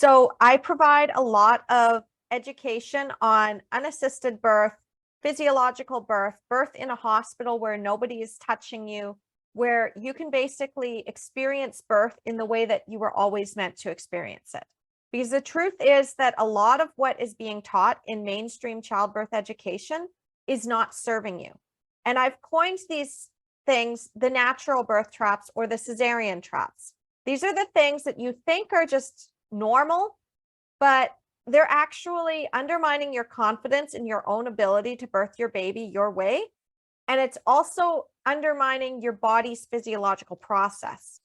So I provide a lot of education on unassisted birth, physiological birth, birth in a hospital where nobody is touching you, where you can basically experience birth in the way that you were always meant to experience it. Because the truth is that a lot of what is being taught in mainstream childbirth education is not serving you. And I've coined these things the natural birth traps or the cesarean traps. These are the things that you think are just normal, but they're actually undermining your confidence in your own ability to birth your baby your way. And it's also undermining your body's physiological process.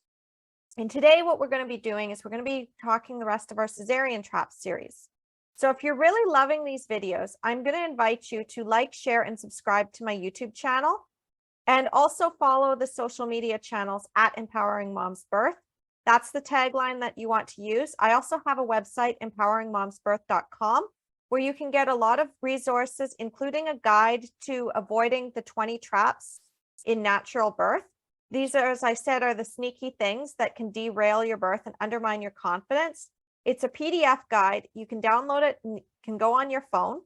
And today, what we're going to be doing is we're going to be talking the rest of our Cesarean Trap series. So if you're really loving these videos, I'm going to invite you to like, share, and subscribe to my YouTube channel. And also follow the social media channels at Empowering Moms Birth. That's the tagline that you want to use. I also have a website, empoweringmomsbirth.com, where you can get a lot of resources, including a guide to avoiding the 20 traps in natural birth. These are, as I said, are the sneaky things that can derail your birth and undermine your confidence. It's a PDF guide. You can download it and can go on your phone,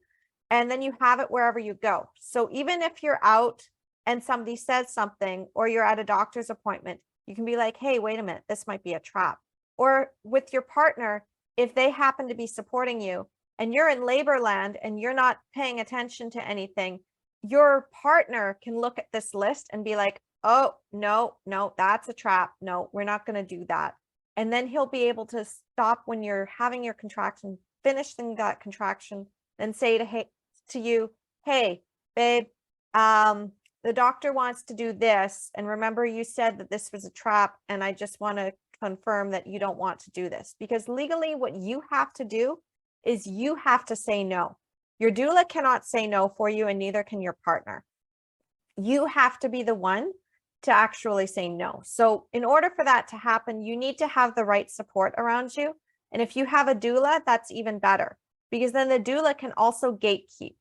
and then you have it wherever you go. So even if you're out and somebody says something, or you're at a doctor's appointment, you can be like, hey, wait a minute, this might be a trap. Or with your partner, if they happen to be supporting you and you're in labor land and you're not paying attention to anything, your partner can look at this list and be like, oh, no, that's a trap. No, we're not going to do that. And then he'll be able to stop when you're having your contraction, finishing that contraction, and say to you, hey, babe, the doctor wants to do this. And remember, you said that this was a trap. And I just want to confirm that you don't want to do this. Because legally, what you have to do is you have to say no. Your doula cannot say no for you, and neither can your partner. You have to be the one to actually say no. So in order for that to happen, you need to have the right support around you. And if you have a doula, that's even better, because then the doula can also gatekeep.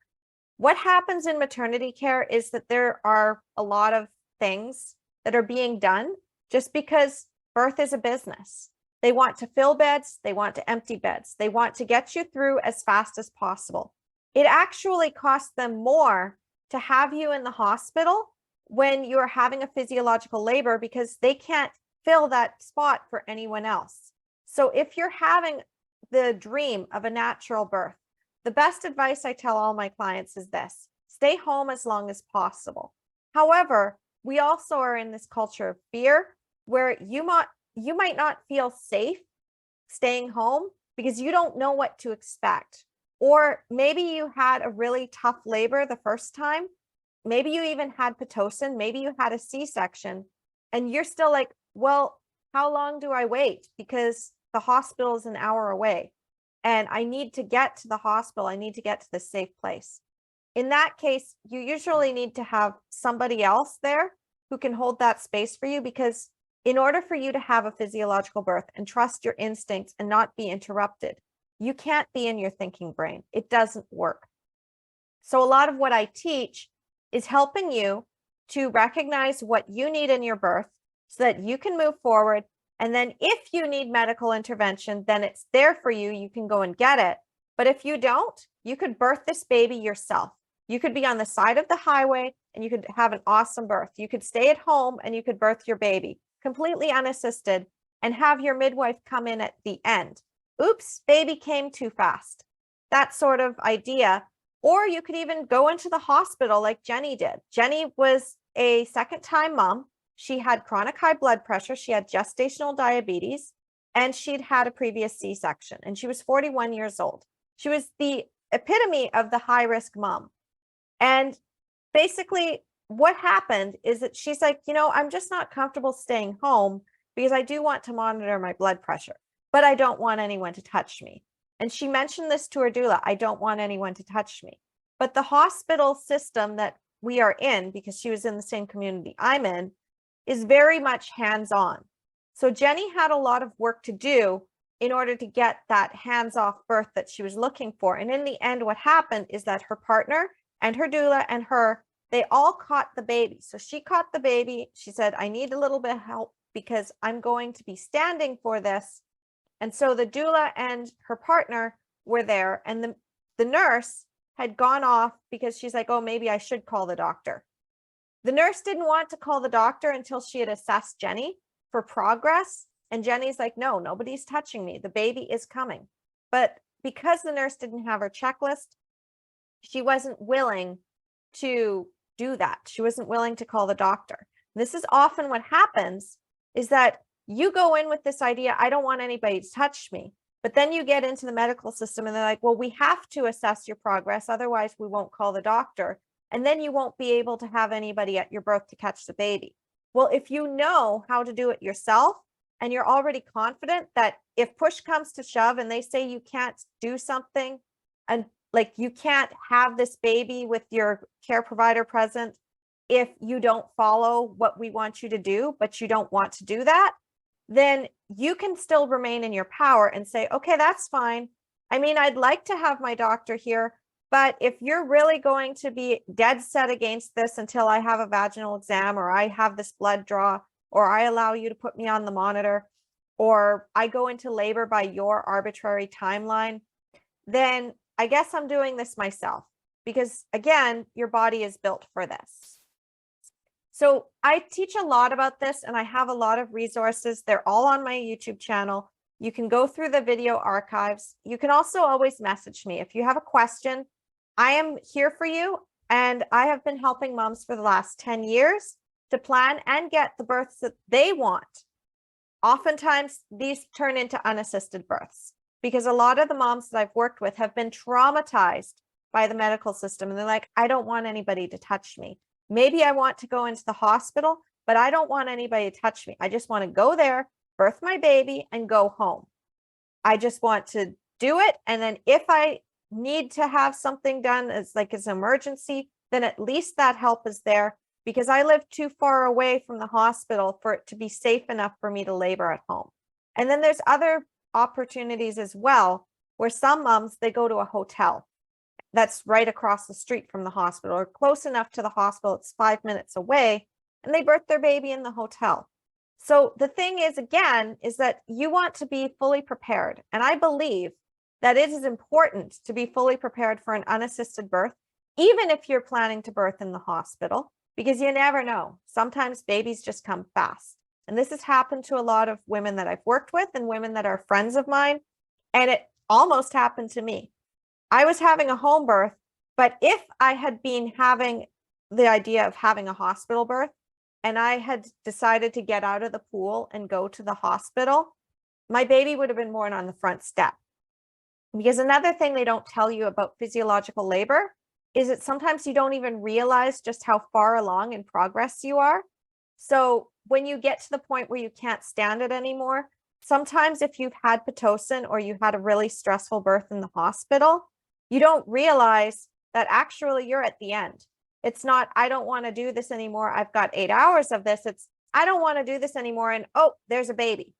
What happens in maternity care is that there are a lot of things that are being done just because birth is a business. They want to fill beds, they want to empty beds, they want to get you through as fast as possible. It actually costs them more to have you in the hospital when you're having a physiological labor, because they can't fill that spot for anyone else. So if you're having the dream of a natural birth, the best advice I tell all my clients is this: stay home as long as possible. However, we also are in this culture of fear where you might not feel safe staying home because you don't know what to expect. Or maybe you had a really tough labor the first time. Maybe you even had Pitocin, maybe you had a C-section, and you're still like, well, how long do I wait? Because the hospital is an hour away and I need to get to the hospital. I need to get to the safe place. In that case, you usually need to have somebody else there who can hold that space for you, because in order for you to have a physiological birth and trust your instincts and not be interrupted, you can't be in your thinking brain. It doesn't work. So a lot of what I teach is helping you to recognize what you need in your birth so that you can move forward. And then if you need medical intervention, then it's there for you. You can go and get it. But if you don't, you could birth this baby yourself. You could be on the side of the highway and you could have an awesome birth. You could stay at home and you could birth your baby completely unassisted and have your midwife come in at the end. Oops, baby came too fast. That sort of idea. Or you could even go into the hospital like Jenny did. Jenny was a second-time mom. She had chronic high blood pressure. She had gestational diabetes, and she'd had a previous C-section, and she was 41 years old. She was the epitome of the high-risk mom. And basically what happened is that she's like, I'm just not comfortable staying home because I do want to monitor my blood pressure, but I don't want anyone to touch me. And she mentioned this to her doula, I don't want anyone to touch me. But the hospital system that we are in, because she was in the same community I'm in, is very much hands-on. So Jenny had a lot of work to do in order to get that hands-off birth that she was looking for. And in the end, what happened is that her partner and her doula and her, they all caught the baby. So she caught the baby. She said, I need a little bit of help because I'm going to be standing for this And so the doula and her partner were there, and the nurse had gone off because she's like, oh, maybe I should call the doctor. The nurse didn't want to call the doctor until she had assessed Jenny for progress. And Jenny's like, no, nobody's touching me. The baby is coming. But because the nurse didn't have her checklist, she wasn't willing to do that. She wasn't willing to call the doctor. This is often what happens, is that you go in with this idea, I don't want anybody to touch me. But then you get into the medical system and they're like, well, we have to assess your progress. Otherwise, we won't call the doctor. And then you won't be able to have anybody at your birth to catch the baby. Well, if you know how to do it yourself, and you're already confident that if push comes to shove and they say you can't do something, and like you can't have this baby with your care provider present if you don't follow what we want you to do, but you don't want to do that, then you can still remain in your power and say, okay, that's fine. I mean, I'd like to have my doctor here, but if you're really going to be dead set against this until I have a vaginal exam, or I have this blood draw, or I allow you to put me on the monitor, or I go into labor by your arbitrary timeline, then I guess I'm doing this myself, because again, your body is built for this. So I teach a lot about this, and I have a lot of resources. They're all on my YouTube channel. You can go through the video archives. You can also always message me. If you have a question, I am here for you. And I have been helping moms for the last 10 years to plan and get the births that they want. Oftentimes, these turn into unassisted births, because a lot of the moms that I've worked with have been traumatized by the medical system. And they're like, I don't want anybody to touch me. Maybe I want to go into the hospital, but I don't want anybody to touch me. I just want to go there, birth my baby, and go home. I just want to do it. And then if I need to have something done as like as an emergency, then at least that help is there, because I live too far away from the hospital for it to be safe enough for me to labor at home. And then there's other opportunities as well, where some moms, they go to a hotel that's right across the street from the hospital, or close enough to the hospital, it's 5 minutes away, and they birth their baby in the hotel. So the thing is, again, is that you want to be fully prepared. And I believe that it is important to be fully prepared for an unassisted birth, even if you're planning to birth in the hospital, because you never know. Sometimes babies just come fast. And this has happened to a lot of women that I've worked with and women that are friends of mine. And it almost happened to me. I was having a home birth, but if I had been having the idea of having a hospital birth, and I had decided to get out of the pool and go to the hospital, my baby would have been born on the front step. Because another thing they don't tell you about physiological labor is that sometimes you don't even realize just how far along in progress you are. So when you get to the point where you can't stand it anymore, sometimes if you've had Pitocin or you had a really stressful birth in the hospital, you don't realize that actually you're at the end. It's not, I don't want to do this anymore, I've got 8 hours of this. It's, I don't want to do this anymore, and oh, there's a baby.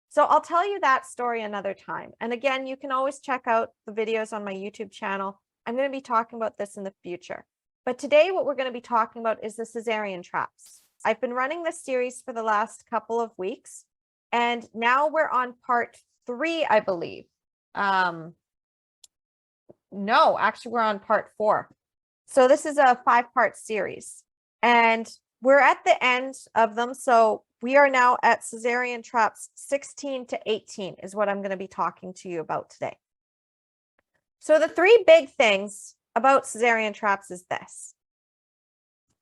So I'll tell you that story another time. And again, you can always check out the videos on my YouTube channel. I'm going to be talking about this in the future. But today, what we're going to be talking about is the cesarean traps. I've been running this series for the last couple of weeks, and now we're on part 3, I believe. No, actually, we're on part 4. So this is a 5-part series, and we're at the end of them. So we are now at cesarean traps 16 to 18 is what I'm going to be talking to you about today. So the 3 big things about cesarean traps is this.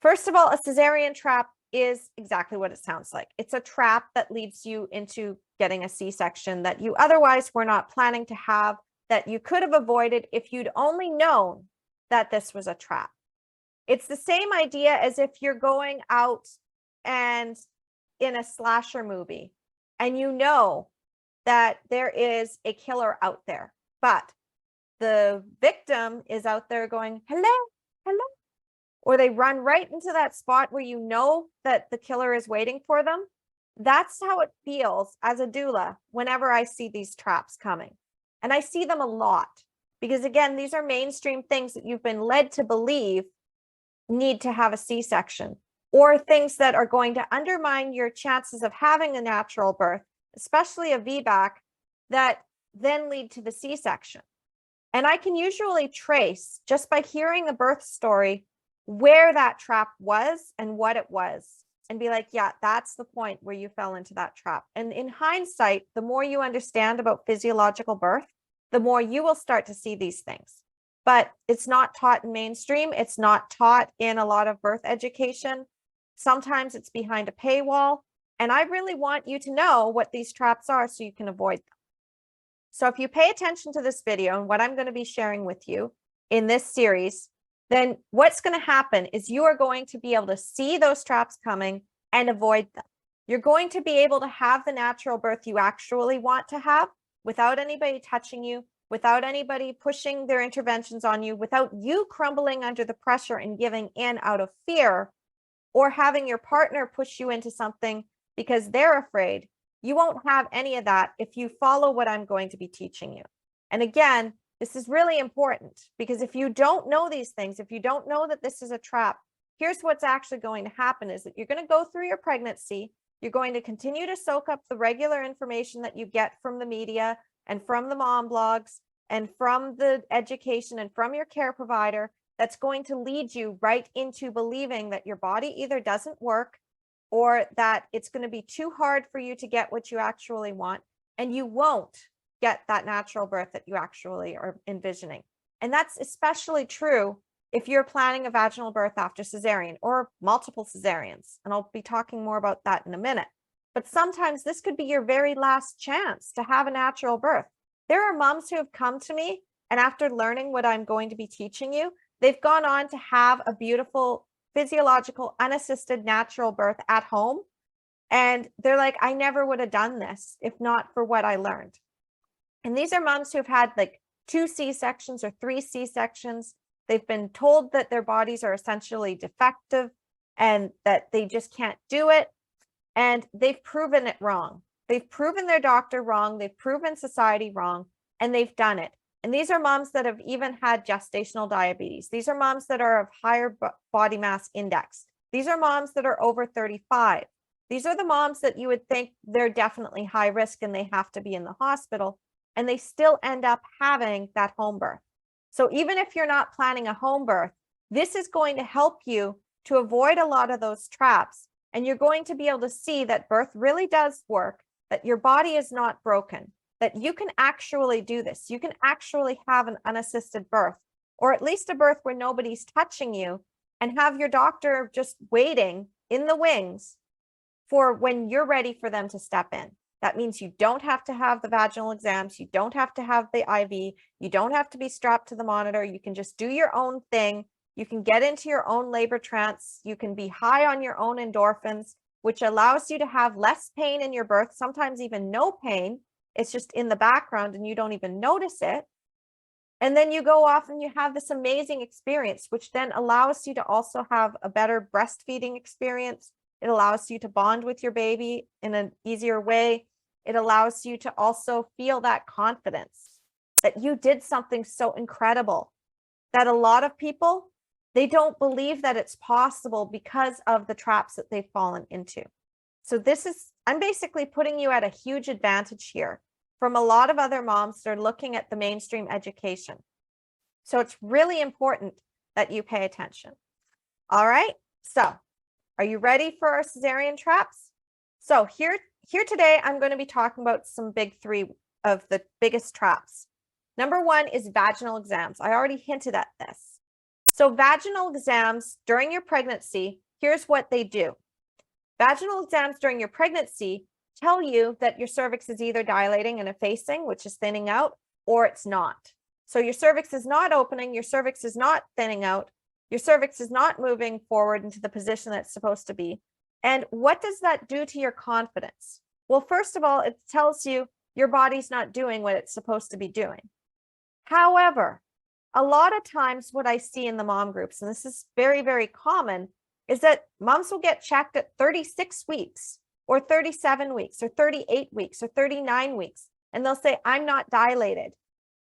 First of all, a cesarean trap is exactly what it sounds like. It's a trap that leads you into getting a C-section that you otherwise were not planning to have, that you could have avoided if you'd only known that this was a trap. It's the same idea as if you're going out and in a slasher movie and you know that there is a killer out there, but the victim is out there going, hello, hello, or they run right into that spot where you know that the killer is waiting for them. That's how it feels as a doula whenever I see these traps coming. And I see them a lot because, again, these are mainstream things that you've been led to believe need to have a C-section, or things that are going to undermine your chances of having a natural birth, especially a VBAC, that then lead to the C-section. And I can usually trace, just by hearing the birth story, where that trap was and what it was, and be like, yeah, that's the point where you fell into that trap. And in hindsight, the more you understand about physiological birth, the more you will start to see these things. But it's not taught in mainstream. It's not taught in a lot of birth education. Sometimes it's behind a paywall. And I really want you to know what these traps are so you can avoid them. So if you pay attention to this video and what I'm going to be sharing with you in this series, then what's going to happen is you are going to be able to see those traps coming and avoid them. You're going to be able to have the natural birth you actually want to have without anybody touching you, without anybody pushing their interventions on you, without you crumbling under the pressure and giving in out of fear, or having your partner push you into something because they're afraid. You won't have any of that if you follow what I'm going to be teaching you. And again, this is really important, because if you don't know these things, if you don't know that this is a trap, here's what's actually going to happen is that you're going to go through your pregnancy. You're going to continue to soak up the regular information that you get from the media and from the mom blogs and from the education and from your care provider. That's going to lead you right into believing that your body either doesn't work or that it's going to be too hard for you to get what you actually want, and you won't get that natural birth that you actually are envisioning. And that's especially true if you're planning a vaginal birth after cesarean or multiple cesareans. And I'll be talking more about that in a minute. But sometimes this could be your very last chance to have a natural birth. There are moms who have come to me, and after learning what I'm going to be teaching you, they've gone on to have a beautiful physiological, unassisted natural birth at home. And they're like, I never would have done this if not for what I learned. And these are moms who have had like 2 C-sections or 3 C-sections. They've been told that their bodies are essentially defective and that they just can't do it. And they've proven it wrong. They've proven their doctor wrong. They've proven society wrong, and they've done it. And these are moms that have even had gestational diabetes. These are moms that are of higher body mass index. These are moms that are over 35. These are the moms that you would think they're definitely high risk and they have to be in the hospital, and they still end up having that home birth. So even if you're not planning a home birth, this is going to help you to avoid a lot of those traps. And you're going to be able to see that birth really does work, that your body is not broken, that you can actually do this. You can actually have an unassisted birth, or at least a birth where nobody's touching you, and have your doctor just waiting in the wings for when you're ready for them to step in. That means you don't have to have the vaginal exams. You don't have to have the IV. You don't have to be strapped to the monitor. You can just do your own thing. You can get into your own labor trance. You can be high on your own endorphins, which allows you to have less pain in your birth, sometimes even no pain. It's just in the background and you don't even notice it. And then you go off and you have this amazing experience, which then allows you to also have a better breastfeeding experience. It allows you to bond with your baby in an easier way. It allows you to also feel that confidence that you did something so incredible that a lot of people, they don't believe that it's possible because of the traps that they've fallen into. So I'm basically putting you at a huge advantage here from a lot of other moms that are looking at the mainstream education. So it's really important that you pay attention. All right, so are you ready for our cesarean traps? So here today, I'm going to be talking about some big 3 of the biggest traps. Number 1 is vaginal exams. I already hinted at this. So vaginal exams during your pregnancy, here's what they do. Vaginal exams during your pregnancy tell you that your cervix is either dilating and effacing, which is thinning out, or it's not. So your cervix is not opening, your cervix is not thinning out, your cervix is not moving forward into the position that it's supposed to be. And what does that do to your confidence? Well, first of all, it tells you your body's not doing what it's supposed to be doing. However, a lot of times what I see in the mom groups, and this is very, very common, is that moms will get checked at 36 weeks or 37 weeks or 38 weeks or 39 weeks. And they'll say, I'm not dilated.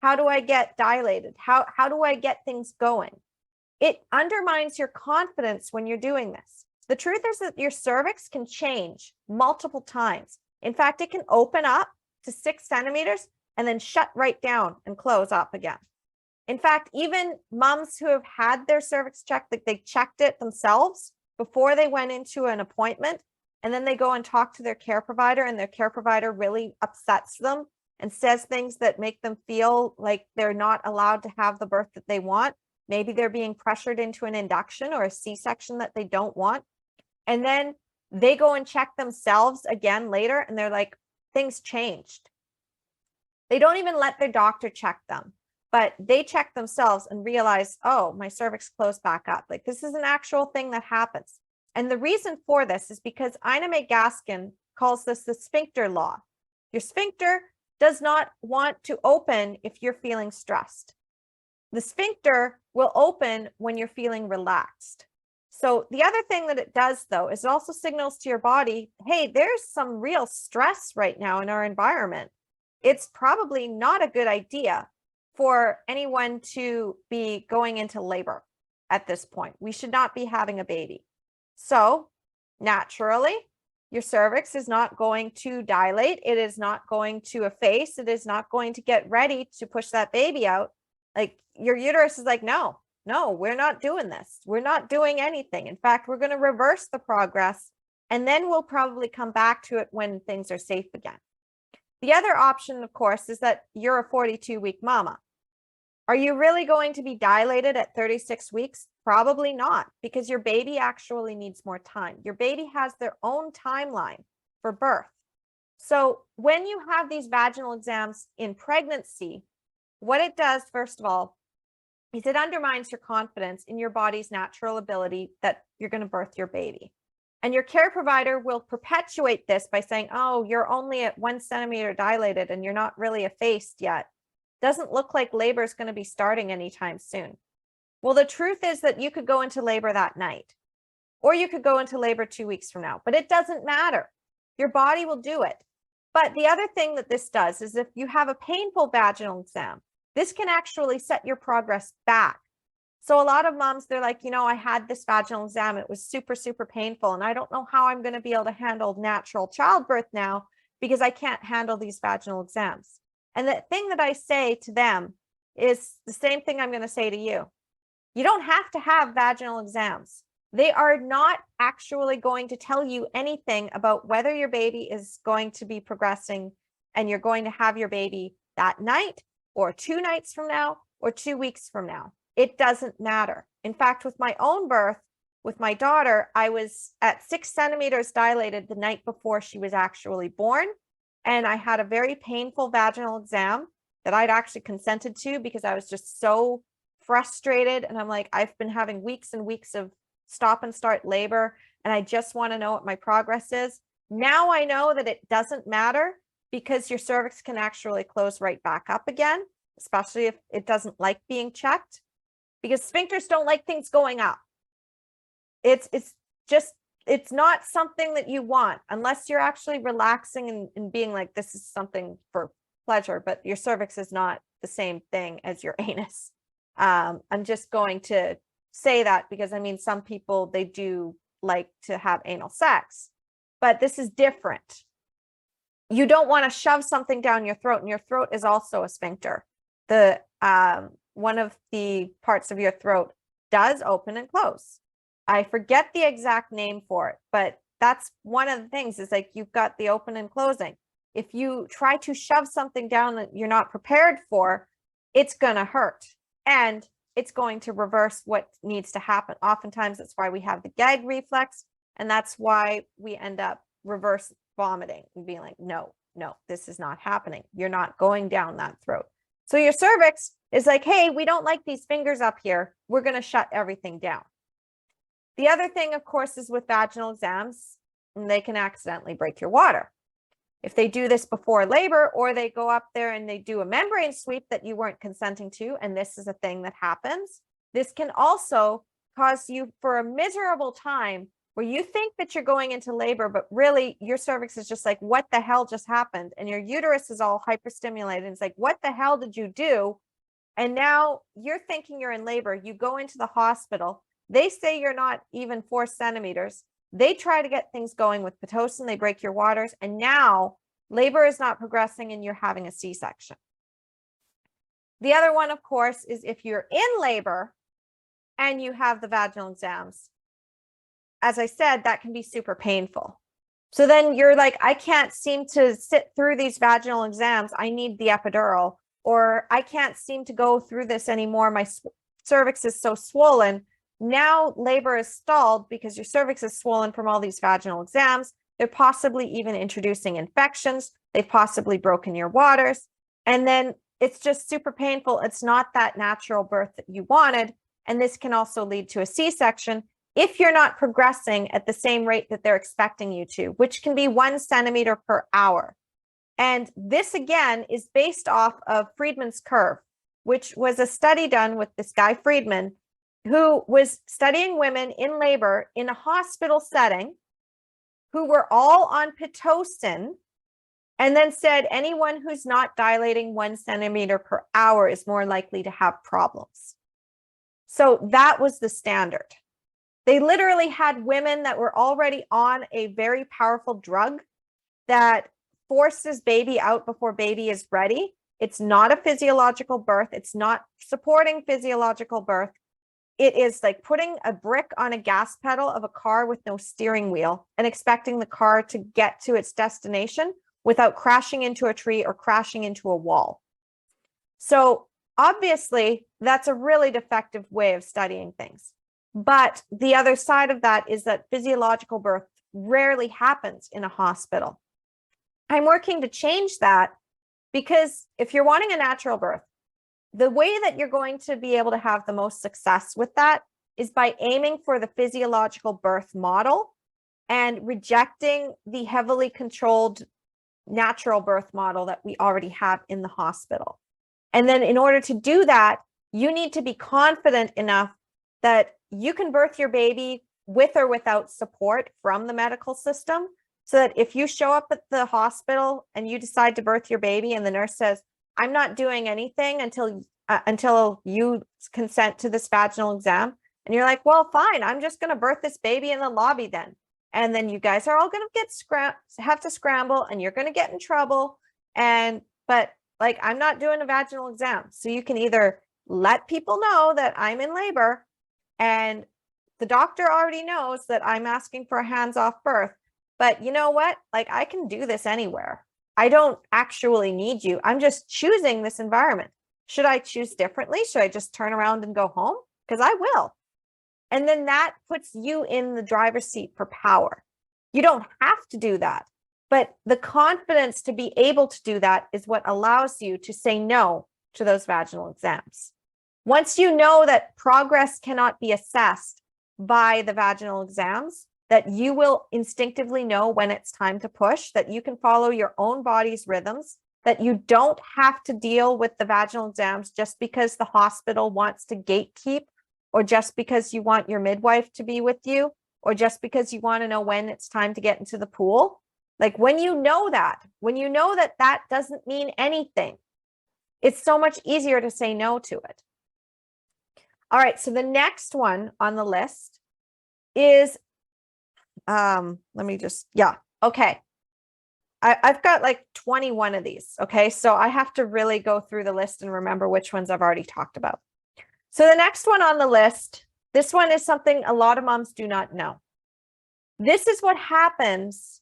How do I get dilated? How do I get things going? It undermines your confidence when you're doing this. The truth is that your cervix can change multiple times. In fact, it can open up to 6 centimeters and then shut right down and close up again. In fact, even moms who have had their cervix checked, like they checked it themselves before they went into an appointment, and then they go and talk to their care provider, and their care provider really upsets them and says things that make them feel like they're not allowed to have the birth that they want. Maybe they're being pressured into an induction or a C-section that they don't want. And then they go and check themselves again later, and they're like, things changed. They don't even let their doctor check them, but they check themselves and realize, oh, my cervix closed back up. Like, this is an actual thing that happens. And the reason for this is because Ina May Gaskin calls this the sphincter law. Your sphincter does not want to open if you're feeling stressed. The sphincter will open when you're feeling relaxed. So the other thing that it does, though, is it also signals to your body, hey, there's some real stress right now in our environment. It's probably not a good idea for anyone to be going into labor at this point. We should not be having a baby. So naturally, your cervix is not going to dilate. It is not going to efface. It is not going to get ready to push that baby out. Like, your uterus is like, no, we're not doing this. We're not doing anything. In fact, we're going to reverse the progress, and then we'll probably come back to it when things are safe again. The other option, of course, is that you're a 42-week mama. Are you really going to be dilated at 36 weeks? Probably not, because your baby actually needs more time. Your baby has their own timeline for birth. So when you have these vaginal exams in pregnancy, what it does, first of all, is it undermines your confidence in your body's natural ability that you're going to birth your baby. And your care provider will perpetuate this by saying, oh, you're only at 1 centimeter dilated and you're not really effaced yet. Doesn't look like labor is going to be starting anytime soon. Well, the truth is that you could go into labor that night, or you could go into labor 2 weeks from now, but it doesn't matter. Your body will do it. But the other thing that this does is if you have a painful vaginal exam, this can actually set your progress back. So a lot of moms, they're like, I had this vaginal exam. It was super, super painful. And I don't know how I'm going to be able to handle natural childbirth now because I can't handle these vaginal exams. And the thing that I say to them is the same thing I'm going to say to you. You don't have to have vaginal exams. They are not actually going to tell you anything about whether your baby is going to be progressing and you're going to have your baby that night or 2 nights from now or 2 weeks from now. It doesn't matter. In fact, with my own birth, with my daughter, I was at 6 centimeters dilated the night before she was actually born. And I had a very painful vaginal exam that I'd actually consented to because I was just so frustrated. And I'm like, I've been having weeks and weeks of stop and start labor, and I just want to know what my progress is. Now I know that it doesn't matter because your cervix can actually close right back up again, especially if it doesn't like being checked, because sphincters don't like things going up. It's not something that you want unless you're actually relaxing and being like, this is something for pleasure, but your cervix is not the same thing as your anus. I'm just going to say that because some people, they do like to have anal sex, but this is different. You don't want to shove something down your throat, and your throat is also a sphincter. The one of the parts of your throat does open and close. I forget the exact name for it, but that's one of the things is like you've got the open and closing. If you try to shove something down that you're not prepared for, it's gonna hurt and it's going to reverse what needs to happen. Oftentimes that's why we have the gag reflex, and that's why we end up reverse vomiting and being like, no, this is not happening. You're not going down that throat. So your cervix is like, hey, we don't like these fingers up here. We're going to shut everything down. The other thing, of course, is with vaginal exams, and they can accidentally break your water. If they do this before labor, or they go up there and they do a membrane sweep that you weren't consenting to, and this is a thing that happens, this can also cause you for a miserable time where you think that you're going into labor, but really your cervix is just like, what the hell just happened? And your uterus is all hyperstimulated. It's like, what the hell did you do? And now you're thinking you're in labor. You go into the hospital. They say you're not even 4 centimeters. They try to get things going with Pitocin. They break your waters. And now labor is not progressing and you're having a C-section. The other one, of course, is if you're in labor and you have the vaginal exams. As I said, that can be super painful. So then you're like, I can't seem to sit through these vaginal exams. I need the epidural, or I can't seem to go through this anymore. My cervix is so swollen. Now labor is stalled because your cervix is swollen from all these vaginal exams. They're possibly even introducing infections. They've possibly broken your waters. And then it's just super painful. It's not that natural birth that you wanted. And this can also lead to a C-section if you're not progressing at the same rate that they're expecting you to, which can be 1 centimeter per hour. And this, again, is based off of Friedman's curve, which was a study done with this guy Friedman, who was studying women in labor in a hospital setting who were all on Pitocin, and then said anyone who's not dilating 1 centimeter per hour is more likely to have problems. So that was the standard. They literally had women that were already on a very powerful drug that forces baby out before baby is ready. It's not a physiological birth. It's not supporting physiological birth. It is like putting a brick on a gas pedal of a car with no steering wheel and expecting the car to get to its destination without crashing into a tree or crashing into a wall. So obviously, that's a really defective way of studying things. But the other side of that is that physiological birth rarely happens in a hospital. I'm working to change that, because if you're wanting a natural birth, the way that you're going to be able to have the most success with that is by aiming for the physiological birth model and rejecting the heavily controlled natural birth model that we already have in the hospital. And then in order to do that, you need to be confident enough that you can birth your baby with or without support from the medical system, so that if you show up at the hospital and you decide to birth your baby and the nurse says, I'm not doing anything until you consent to this vaginal exam, and you're like, well, fine, I'm just going to birth this baby in the lobby then. And then you guys are all going to have to scramble, and you're going to get in trouble. But like, I'm not doing a vaginal exam. So you can either let people know that I'm in labor and the doctor already knows that I'm asking for a hands-off birth, but you know what? Like, I can do this anywhere. I don't actually need you. I'm just choosing this environment. Should I choose differently? Should I just turn around and go home? Because I will. And then that puts you in the driver's seat for power. You don't have to do that, but the confidence to be able to do that is what allows you to say no to those vaginal exams. Once you know that progress cannot be assessed by the vaginal exams, that you will instinctively know when it's time to push, that you can follow your own body's rhythms, that you don't have to deal with the vaginal exams just because the hospital wants to gatekeep, or just because you want your midwife to be with you, or just because you want to know when it's time to get into the pool. Like, when you know that that doesn't mean anything, it's so much easier to say no to it. All right, so the next one on the list is, okay. I've got like 21 of these, okay? So I have to really go through the list and remember which ones I've already talked about. So the next one on the list, this one is something a lot of moms do not know. This is what happens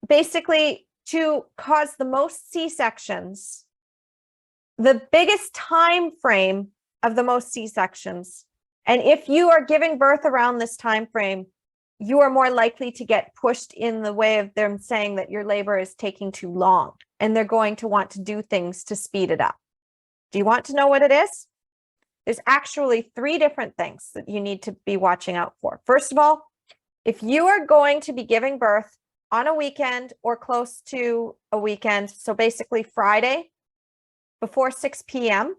basically to cause the most C-sections, the biggest time frame of the most C-sections. And if you are giving birth around this time frame, you are more likely to get pushed in the way of them saying that your labor is taking too long, and they're going to want to do things to speed it up. Do you want to know what it is? There's actually 3 different things that you need to be watching out for. First of all, if you are going to be giving birth on a weekend or close to a weekend, so basically Friday before 6 p.m.,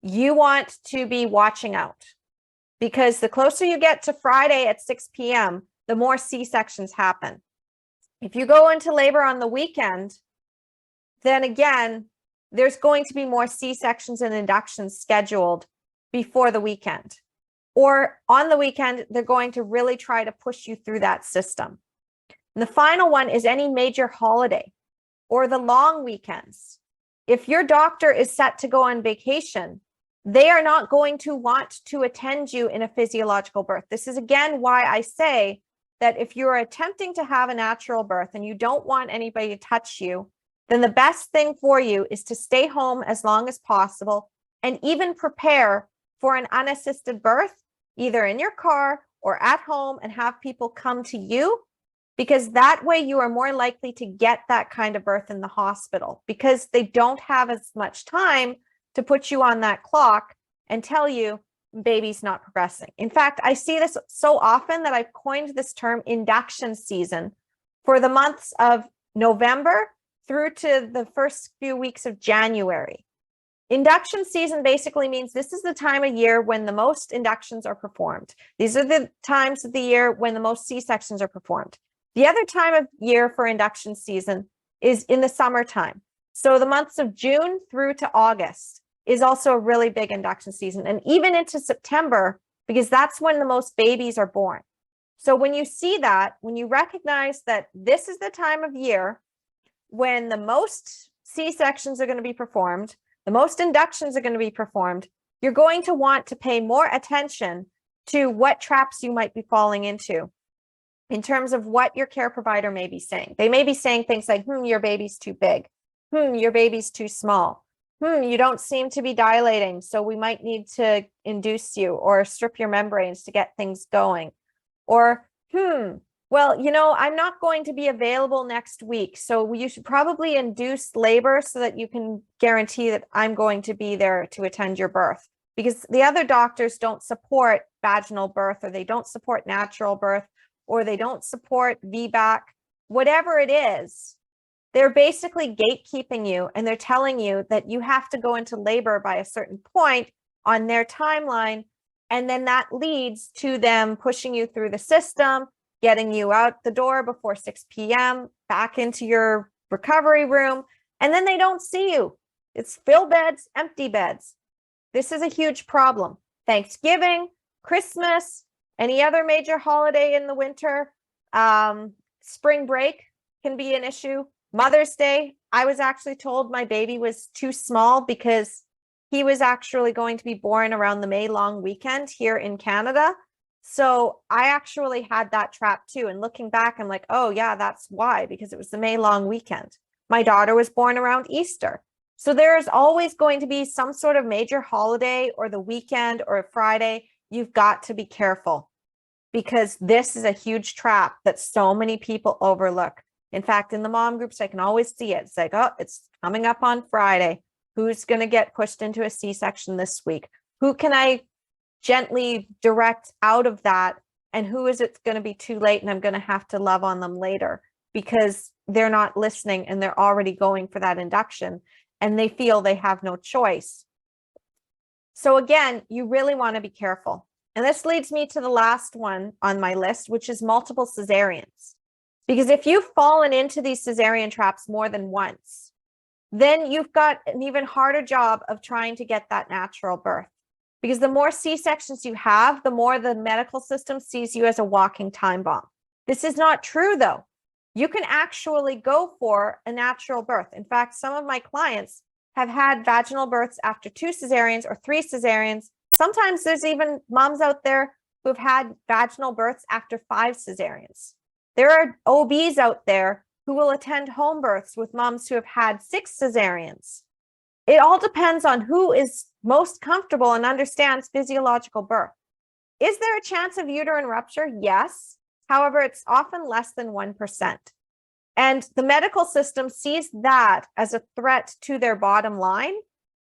you want to be watching out, because the closer you get to Friday at 6 p.m., the more C-sections happen. If you go into labor on the weekend, then again, there's going to be more C-sections and inductions scheduled before the weekend. Or on the weekend, they're going to really try to push you through that system. And the final one is any major holiday or the long weekends. If your doctor is set to go on vacation, they are not going to want to attend you in a physiological birth. This is again why I say that if you're attempting to have a natural birth and you don't want anybody to touch you, then the best thing for you is to stay home as long as possible and even prepare for an unassisted birth, either in your car or at home, and have people come to you, because that way you are more likely to get that kind of birth in the hospital, because they don't have as much time to put you on that clock and tell you baby's not progressing. In fact, I see this so often that I've coined this term induction season for the months of November through to the first few weeks of January. Induction season basically means this is the time of year when the most inductions are performed. These are the times of the year when the most C-sections are performed. The other time of year for induction season is in the summertime. So the months of June through to August is also a really big induction season, and even into September, because that's when the most babies are born. So when you see that, when you recognize that this is the time of year when the most C-sections are going to be performed, the most inductions are going to be performed, you're going to want to pay more attention to what traps you might be falling into in terms of what your care provider may be saying. They may be saying things like, your baby's too big. Your baby's too small. You don't seem to be dilating, so we might need to induce you or strip your membranes to get things going. Or, well, I'm not going to be available next week, so you should probably induce labor so that you can guarantee that I'm going to be there to attend your birth. Because the other doctors don't support vaginal birth, or they don't support natural birth, or they don't support VBAC, whatever it is. They're basically gatekeeping you, and they're telling you that you have to go into labor by a certain point on their timeline. And then that leads to them pushing you through the system, getting you out the door before 6 p.m., back into your recovery room, and then they don't see you. It's fill beds, empty beds. This is a huge problem. Thanksgiving, Christmas, any other major holiday in the winter, spring break can be an issue. Mother's Day, I was actually told my baby was too small because he was actually going to be born around the May long weekend here in Canada. So I actually had that trap too. And looking back, I'm like, oh yeah, that's why, because it was the May long weekend. My daughter was born around Easter. So there's always going to be some sort of major holiday or the weekend or a Friday. You've got to be careful, because this is a huge trap that so many people overlook. In fact, in the mom groups, I can always see it. It's like, oh, it's coming up on Friday. Who's going to get pushed into a C-section this week? Who can I gently direct out of that? And who is it going to be too late and I'm going to have to love on them later because they're not listening and they're already going for that induction and they feel they have no choice. So again, you really want to be careful. And this leads me to the last one on my list, which is multiple cesareans. Because if you've fallen into these cesarean traps more than once, then you've got an even harder job of trying to get that natural birth. Because the more C-sections you have, the more the medical system sees you as a walking time bomb. This is not true, though. You can actually go for a natural birth. In fact, some of my clients have had vaginal births after 2 cesareans or 3 cesareans. Sometimes there's even moms out there who've had vaginal births after 5 cesareans. There are OBs out there who will attend home births with moms who have had 6 cesareans. It all depends on who is most comfortable and understands physiological birth. Is there a chance of uterine rupture? Yes. However, it's often less than 1%. And the medical system sees that as a threat to their bottom line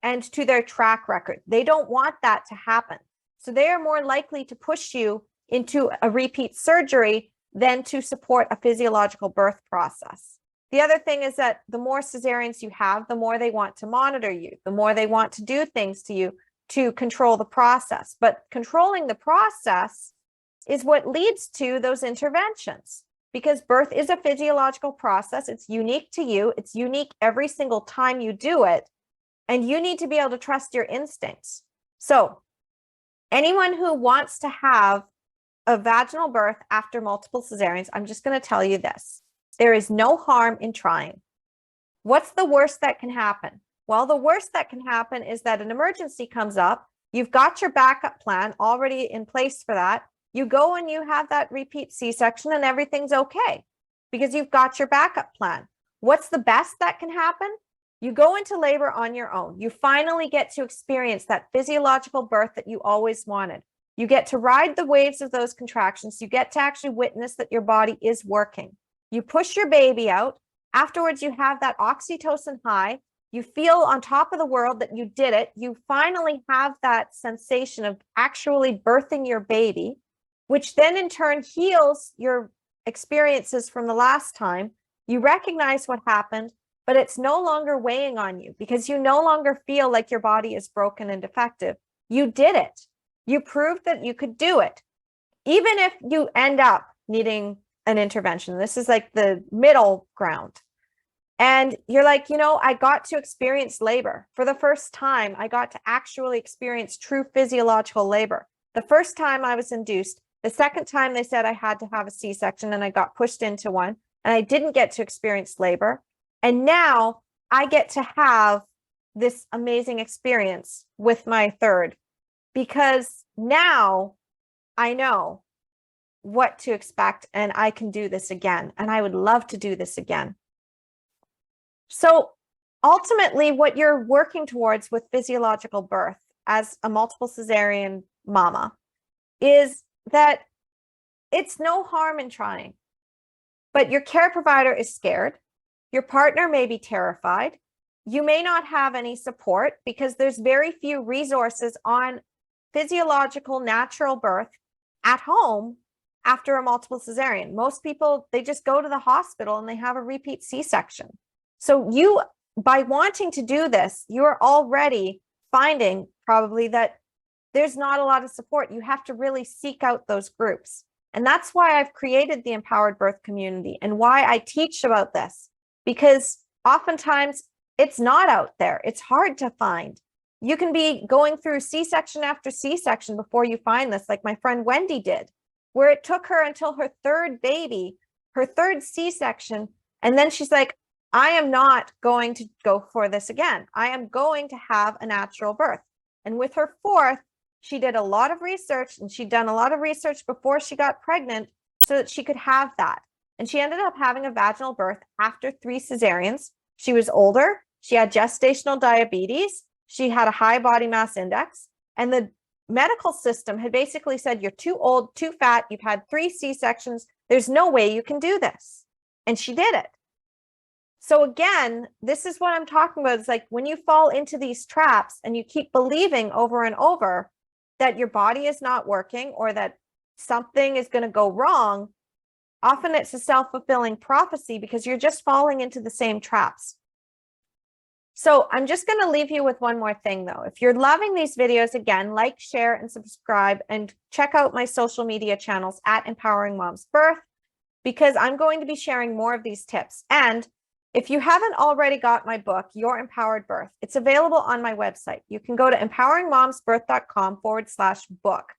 and to their track record. They don't want that to happen. So they are more likely to push you into a repeat surgery than to support a physiological birth process. The other thing is that the more cesareans you have, the more they want to monitor you, the more they want to do things to you to control the process. But controlling the process is what leads to those interventions, because birth is a physiological process. It's unique to you. It's unique every single time you do it. And you need to be able to trust your instincts. So anyone who wants to have a vaginal birth after multiple cesareans, I'm just going to tell you this. There is no harm in trying. What's the worst that can happen? Well, the worst that can happen is that an emergency comes up. You've got your backup plan already in place for that. You go and you have that repeat C-section and everything's okay because you've got your backup plan. What's the best that can happen? You go into labor on your own. You finally get to experience that physiological birth that you always wanted. You get to ride the waves of those contractions. You get to actually witness that your body is working. You push your baby out. Afterwards, you have that oxytocin high. You feel on top of the world that you did it. You finally have that sensation of actually birthing your baby, which then in turn heals your experiences from the last time. You recognize what happened, but it's no longer weighing on you because you no longer feel like your body is broken and defective. You did it. You proved that you could do it. Even if you end up needing an intervention, this is like the middle ground. And you're like, you know, I got to experience labor. For the first time, I got to actually experience true physiological labor. The first time I was induced, the second time they said I had to have a C-section and I got pushed into one and I didn't get to experience labor. And now I get to have this amazing experience with my third because now I know what to expect and I can do this again. And I would love to do this again. So ultimately, what you're working towards with physiological birth as a multiple cesarean mama is that it's no harm in trying, but your care provider is scared. Your partner may be terrified. You may not have any support because there's very few resources on physiological natural birth at home after a multiple cesarean. Most people, they just go to the hospital and they have a repeat C-section. So you, by wanting to do this, you're already finding probably that there's not a lot of support. You have to really seek out those groups. And that's why I've created the Empowered Birth community and why I teach about this, because oftentimes it's not out there. It's hard to find. You can be going through C-section after C-section before you find this, like my friend Wendy did, where it took her until her third baby, her third C-section. And then she's like, I am not going to go for this again. I am going to have a natural birth. And with her fourth, she did a lot of research and she'd done a lot of research before she got pregnant so that she could have that. And she ended up having a vaginal birth after 3 cesareans. She was older. She had gestational diabetes. She had a high body mass index. And the medical system had basically said, you're too old, too fat. You've had 3 C-sections. There's no way you can do this. And she did it. So again, this is what I'm talking about. It's like when you fall into these traps and you keep believing over and over that your body is not working or that something is going to go wrong, often it's a self-fulfilling prophecy because you're just falling into the same traps. So I'm just going to leave you with one more thing though. If you're loving these videos, again, like, share, and subscribe, and check out my social media channels at Empowering Moms Birth, because I'm going to be sharing more of these tips. And if you haven't already got my book, Your Empowered Birth, it's available on my website. You can go to empoweringmomsbirth.com/book.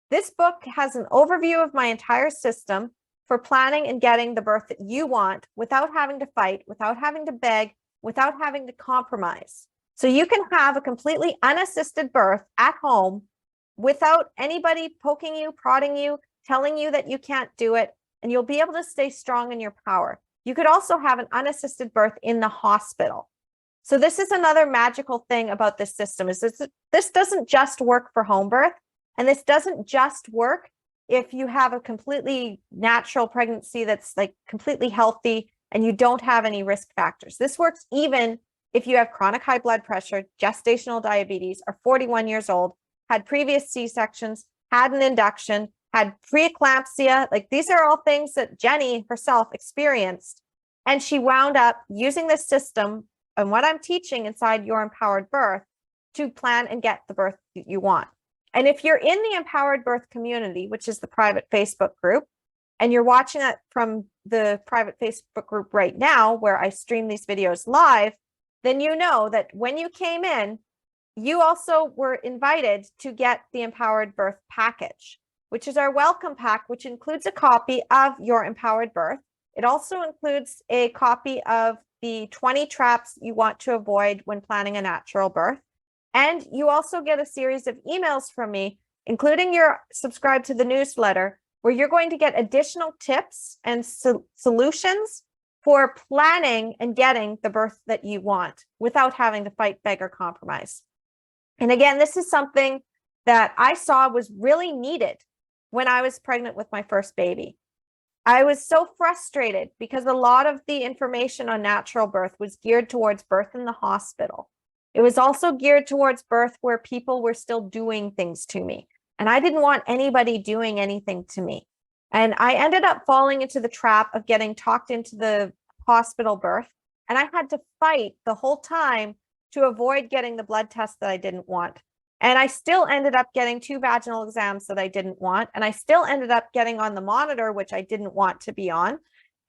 This book has an overview of my entire system for planning and getting the birth that you want without having to fight, without having to beg, without having to compromise. So you can have a completely unassisted birth at home without anybody poking you, prodding you, telling you that you can't do it, and you'll be able to stay strong in your power. You could also have an unassisted birth in the hospital. So this is another magical thing about this system, is this doesn't just work for home birth, and this doesn't just work if you have a completely natural pregnancy that's like completely healthy and you don't have any risk factors. This works even if you have chronic high blood pressure, gestational diabetes, are 41 years old, had previous C-sections, had an induction, had preeclampsia. Like these are all things that Jenny herself experienced. And she wound up using this system and what I'm teaching inside Your Empowered Birth to plan and get the birth that you want. And if you're in the Empowered Birth community, which is the private Facebook group, and you're watching it from the private Facebook group right now, where I stream these videos live, then you know that when you came in, you also were invited to get the Empowered Birth package. which is our welcome pack, which includes a copy of your empowered birth. It also includes a copy of the 20 traps you want to avoid when planning a natural birth. And you also get a series of emails from me, including your subscribe to the newsletter, where you're going to get additional tips and solutions for planning and getting the birth that you want without having to fight, beg, or compromise. And again, this is something that I saw was really needed when I was pregnant with my first baby. I was so frustrated because a lot of the information on natural birth was geared towards birth in the hospital. It was also geared towards birth where people were still doing things to me. And I didn't want anybody doing anything to me. And I ended up falling into the trap of getting talked into the hospital birth. And I had to fight the whole time to avoid getting the blood test that I didn't want. And I still ended up getting 2 vaginal exams that I didn't want. And I still ended up getting on the monitor, which I didn't want to be on.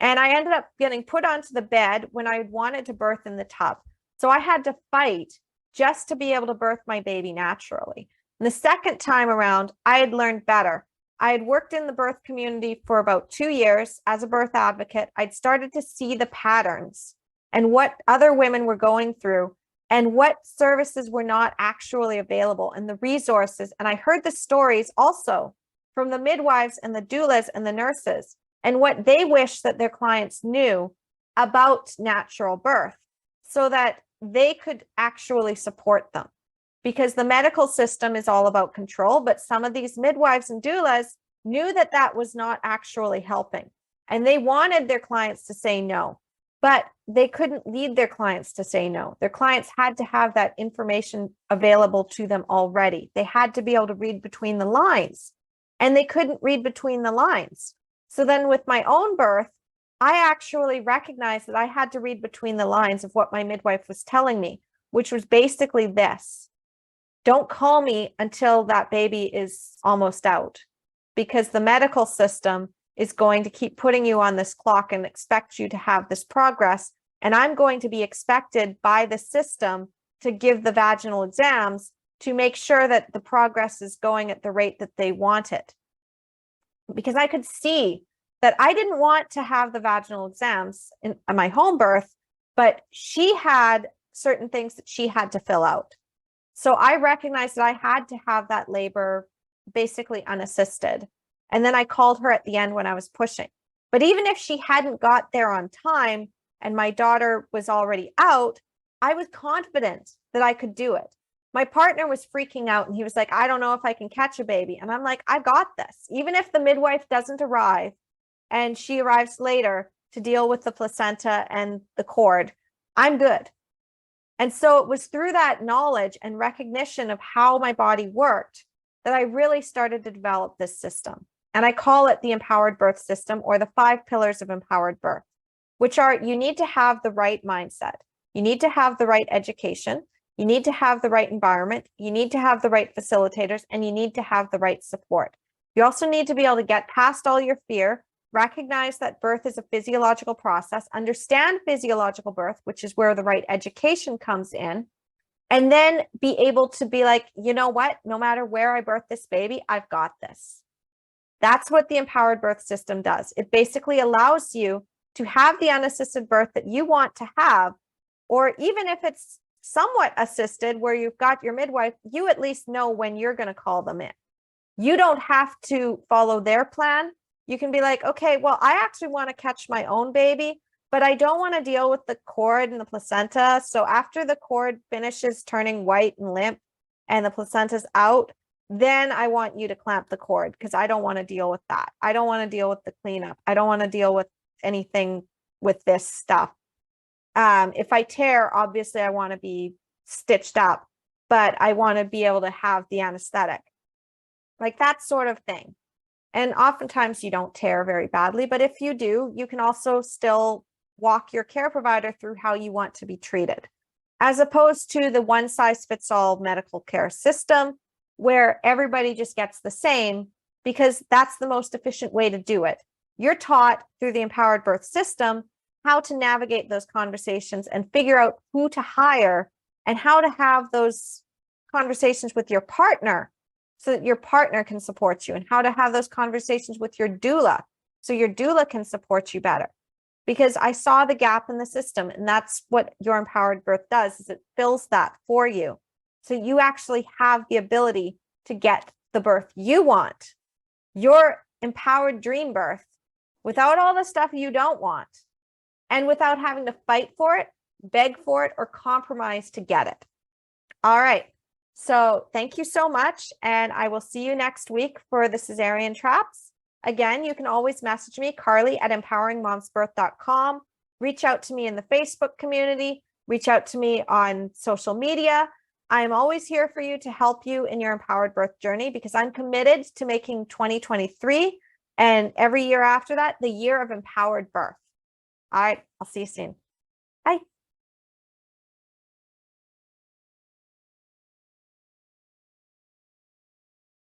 And I ended up getting put onto the bed when I wanted to birth in the tub. So I had to fight just to be able to birth my baby naturally. And the second time around, I had learned better. I had worked in the birth community for about 2 years as a birth advocate. I'd started to see the patterns and what other women were going through and what services were not actually available and the resources. And I heard the stories also from the midwives and the doulas and the nurses and what they wish that their clients knew about natural birth so that they could actually support them. Because the medical system is all about control, but some of these midwives and doulas knew that that was not actually helping. And they wanted their clients to say no, but they couldn't lead their clients to say no. Their clients had to have that information available to them already. They had to be able to read between the lines, and they couldn't read between the lines. So then with my own birth, I actually recognized that I had to read between the lines of what my midwife was telling me, which was basically this: don't call me until that baby is almost out, because the medical system is going to keep putting you on this clock and expect you to have this progress. And I'm going to be expected by the system to give the vaginal exams to make sure that the progress is going at the rate that they want it. Because I could see that I didn't want to have the vaginal exams in my home birth, but she had certain things that she had to fill out. So I recognized that I had to have that labor basically unassisted. And then I called her at the end when I was pushing. But even if she hadn't got there on time and my daughter was already out, I was confident that I could do it. My partner was freaking out and he was like, I don't know if I can catch a baby. And I'm like, I got this. Even if the midwife doesn't arrive and she arrives later to deal with the placenta and the cord, I'm good. And so it was through that knowledge and recognition of how my body worked that I really started to develop this system. And I call it the empowered birth system, or the 5 pillars of empowered birth, which are: you need to have the right mindset. You need to have the right education. You need to have the right environment. You need to have the right facilitators, and you need to have the right support. You also need to be able to get past all your fear, recognize that birth is a physiological process, understand physiological birth, which is where the right education comes in, and then be able to be like, you know what, no matter where I birth this baby, I've got this. That's what the empowered birth system does. It basically allows you to have the unassisted birth that you want to have, or even if it's somewhat assisted where you've got your midwife, you at least know when you're going to call them in. You don't have to follow their plan. You can be like, okay, well, I actually want to catch my own baby, but I don't want to deal with the cord and the placenta. So after the cord finishes turning white and limp and the placenta's out, then I want you to clamp the cord, because I don't want to deal with that. I don't want to deal with the cleanup. I don't want to deal with anything with this stuff. If I tear, obviously I want to be stitched up, but I want to be able to have the anesthetic, like that sort of thing. And oftentimes you don't tear very badly, but if you do, you can also still walk your care provider through how you want to be treated, as opposed to the one-size-fits-all medical care system where everybody just gets the same, because that's the most efficient way to do it. You're taught through the empowered birth system how to navigate those conversations and figure out who to hire and how to have those conversations with your partner so that your partner can support you, and how to have those conversations with your doula so your doula can support you better. Because I saw the gap in the system, and that's what your empowered birth does, is it fills that for you. So you actually have the ability to get the birth you want, your empowered dream birth, without all the stuff you don't want, and without having to fight for it, beg for it, or compromise to get it. All right. So thank you so much. And I will see you next week for the Cesarean Traps. Again, you can always message me, Carly at empoweringmomsbirth.com. Reach out to me in the Facebook community. Reach out to me on social media. I am always here for you to help you in your empowered birth journey, because I'm committed to making 2023 and every year after that the year of empowered birth. All right. I'll see you soon.